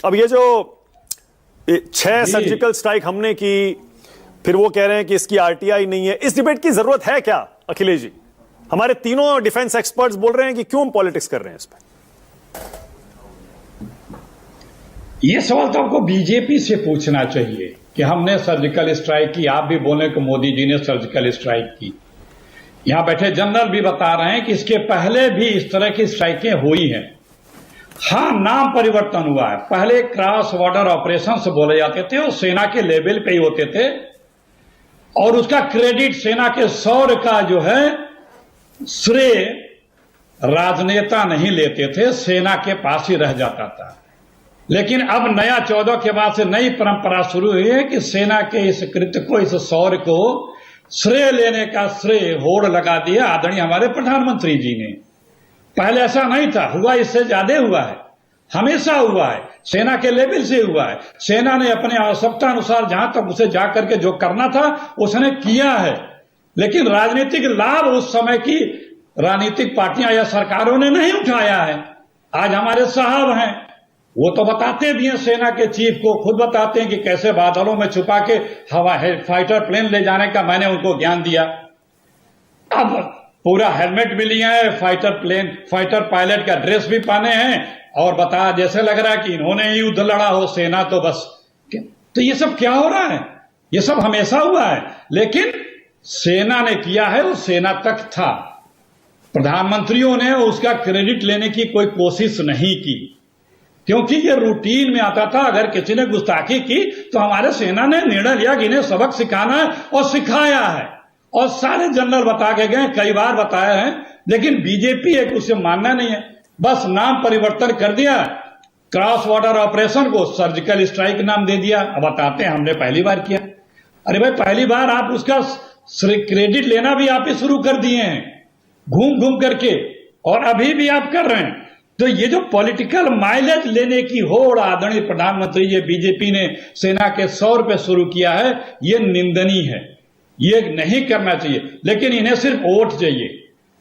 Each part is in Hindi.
अब ये जो 6 सर्जिकल स्ट्राइक हमने की, फिर वो कह रहे हैं कि इसकी आरटीआई नहीं है, इस डिबेट की जरूरत है क्या अखिलेश जी? हमारे तीनों डिफेंस एक्सपर्ट्स बोल रहे हैं कि क्यों पॉलिटिक्स कर रहे हैं इस पर। ये सवाल तो आपको बीजेपी से पूछना चाहिए कि हमने सर्जिकल स्ट्राइक की। आप भी बोले कि मोदी जी ने सर्जिकल स्ट्राइक की। यहां बैठे जनरल भी बता रहे हैं कि इसके पहले भी इस तरह की स्ट्राइकें हुई हैं। हाँ, नाम परिवर्तन हुआ है। पहले क्रॉस बॉर्डर ऑपरेशन से बोले जाते थे, वो सेना के लेवल पे ही होते थे और उसका क्रेडिट सेना के शौर्य का जो है श्रेय राजनेता नहीं लेते थे, सेना के पास ही रह जाता था। लेकिन अब नया 14 के बाद से नई परंपरा शुरू हुई है कि सेना के इस कृत्य को, इस शौर्य को श्रेय लेने का श्रेय होड़ लगा दिया आदरणीय हमारे प्रधानमंत्री जी ने। पहले ऐसा नहीं था, हुआ इससे ज्यादा हुआ है, हमेशा हुआ है, सेना के लेवल से हुआ है। सेना ने अपने आवश्यकता अनुसार जहां तक उसे जाकर के जो करना था उसने किया है। लेकिन राजनीतिक लाभ उस समय की राजनीतिक पार्टियां या सरकारों ने नहीं उठाया है। आज हमारे साहब हैं, वो तो बताते भी हैं, सेना के चीफ को खुद बताते हैं कि कैसे बादलों में छुपा के फाइटर प्लेन ले जाने का मैंने उनको ज्ञान दिया। अब पूरा हेलमेट भी लिया है, फाइटर पायलट का ड्रेस भी पहने हैं और बता जैसे लग रहा है कि इन्होंने युद्ध लड़ा हो सेना तो बस। तो ये सब क्या हो रहा है? ये सब हमेशा हुआ है, लेकिन सेना ने किया है, वो सेना तक था। प्रधानमंत्रियों ने उसका क्रेडिट लेने की कोई कोशिश नहीं की, क्योंकि ये रूटीन में आता था। अगर किसी ने गुस्ताखी की तो हमारे सेना ने निर्णय लिया कि इन्हें सबक सिखाना है और सिखाया है, और सारे जनरल बता के गए, कई बार बताए हैं। लेकिन बीजेपी एक उसे मानना नहीं है, बस नाम परिवर्तन कर दिया, क्रॉस बॉर्डर ऑपरेशन को सर्जिकल स्ट्राइक नाम दे दिया। अब बताते हैं हमने पहली बार किया। अरे भाई, पहली बार आप उसका क्रेडिट लेना भी आप ही शुरू कर दिए हैं, घूम घूम करके, और अभी भी आप कर रहे हैं। तो ये जो पॉलिटिकल माइलेज लेने की होड़ आदरणीय प्रधानमंत्री जी बीजेपी ने सेना के शौर्य पे शुरू किया है, ये निंदनीय है, ये नहीं करना चाहिए। लेकिन इन्हें सिर्फ वोट चाहिए।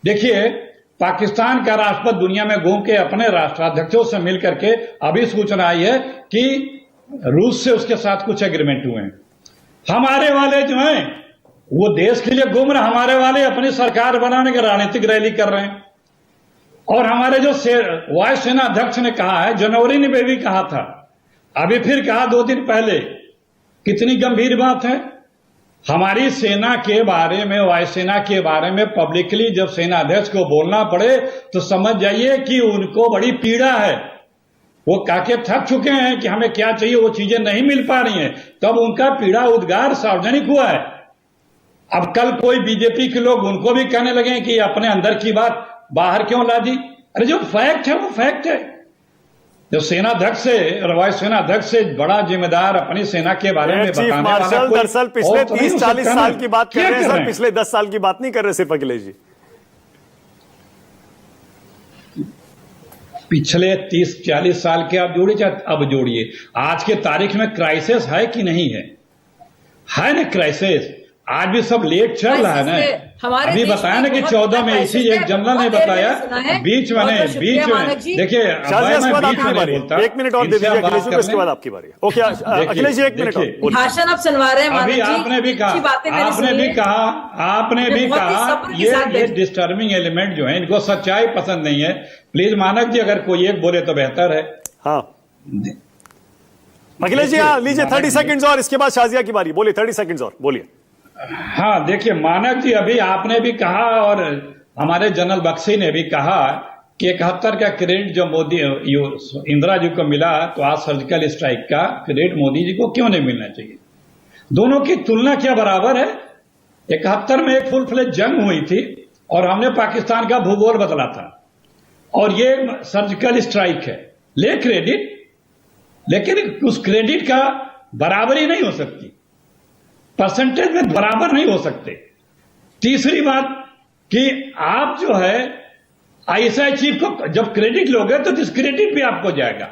देखिए, पाकिस्तान का राष्ट्रपति दुनिया में घूम के अपने राष्ट्राध्यक्षों से मिलकर के अभी सूचना आई है कि रूस से उसके साथ कुछ एग्रीमेंट हुए हैं। हमारे वाले जो हैं वो देश के लिए घूम रहे, हमारे वाले अपनी सरकार बनाने की राजनीतिक रैली कर रहे हैं। और हमारे जो वायु सेना अध्यक्ष ने कहा है, जनवरी में भी कहा था, अभी फिर कहा 2 दिन पहले, कितनी गंभीर बात है। हमारी सेना के बारे में, वायुसेना के बारे में पब्लिकली जब सेना अध्यक्ष को बोलना पड़े तो समझ जाइए कि उनको बड़ी पीड़ा है। वो काके थक चुके हैं कि हमें क्या चाहिए, वो चीजें नहीं मिल पा रही हैं। तब उनका पीड़ा उद्गार सार्वजनिक हुआ है। अब कल कोई बीजेपी के लोग उनको भी कहने लगे कि अपने अंदर की बात बाहर क्यों ला दी। अरे जो फैक्ट है वो फैक्ट है। जो सेनाध्यक्ष से, वायुसेना अध्यक्ष से बड़ा जिम्मेदार अपनी सेना के बारे में बताने वाला कोई, दरअसल पिछले 30-40 साल की बात कर रहे हैं सर, पिछले 10 साल की बात नहीं कर रहे सिर्फ अखिलेश जी। पिछले 30-40 साल के आप जोड़िए, अब जोड़िए, आज के तारीख में क्राइसिस है कि नहीं है? है ना क्राइसिस। आज भी सब लेट चल रहा है ना। अभी बताया ना कि 14 में इसी एक जनरल ने बताया, बीच में देखिए, एक मिनट और दे दीजिए अखिलेश जी, उसके बाद आपकी बारी है। ओके अखिलेश जी, 1 मिनट और भाषण आप सुनवा रहे हैं। अभी आपने भी कहा ये डिस्टर्बिंग एलिमेंट जो है, इनको सच्चाई पसंद नहीं है। प्लीज मानक जी, अगर कोई एक बोले तो बेहतर है। हाँ अखिलेश जी, लीजिए 30 सेकंड्स और, इसके बाद शाजिया की बारी। बोलिए, 30 सेकंड्स और बोलिए। हाँ देखिए मानक जी, अभी आपने भी कहा और हमारे जनरल बख्शी ने भी कहा कि 71 का क्रेडिट जो मोदी इंदिरा जी को मिला, तो आज सर्जिकल स्ट्राइक का क्रेडिट मोदी जी को क्यों नहीं मिलना चाहिए? दोनों की तुलना क्या बराबर है? 71 में एक फुल फ्लेज जंग हुई थी और हमने पाकिस्तान का भूगोल बदला था, और ये सर्जिकल स्ट्राइक है। ले क्रेडिट, लेकिन उस क्रेडिट का बराबरी नहीं हो सकती, परसेंटेज में बराबर नहीं हो सकते। तीसरी बात कि आप जो है आईएसआई चीफ को जब क्रेडिट लोगे तो डिस्क्रेडिट भी आपको जाएगा।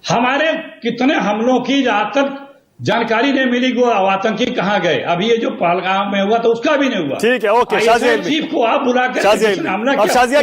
हमारे कितने हमलों की आज तक जानकारी नहीं मिली, वो आतंकी कहां गए। अभी ये जो पहलगाम में हुआ तो उसका भी नहीं हुआ। ठीक है, ओके। आईएसआई चीफ को आप बुला कर हमला किया।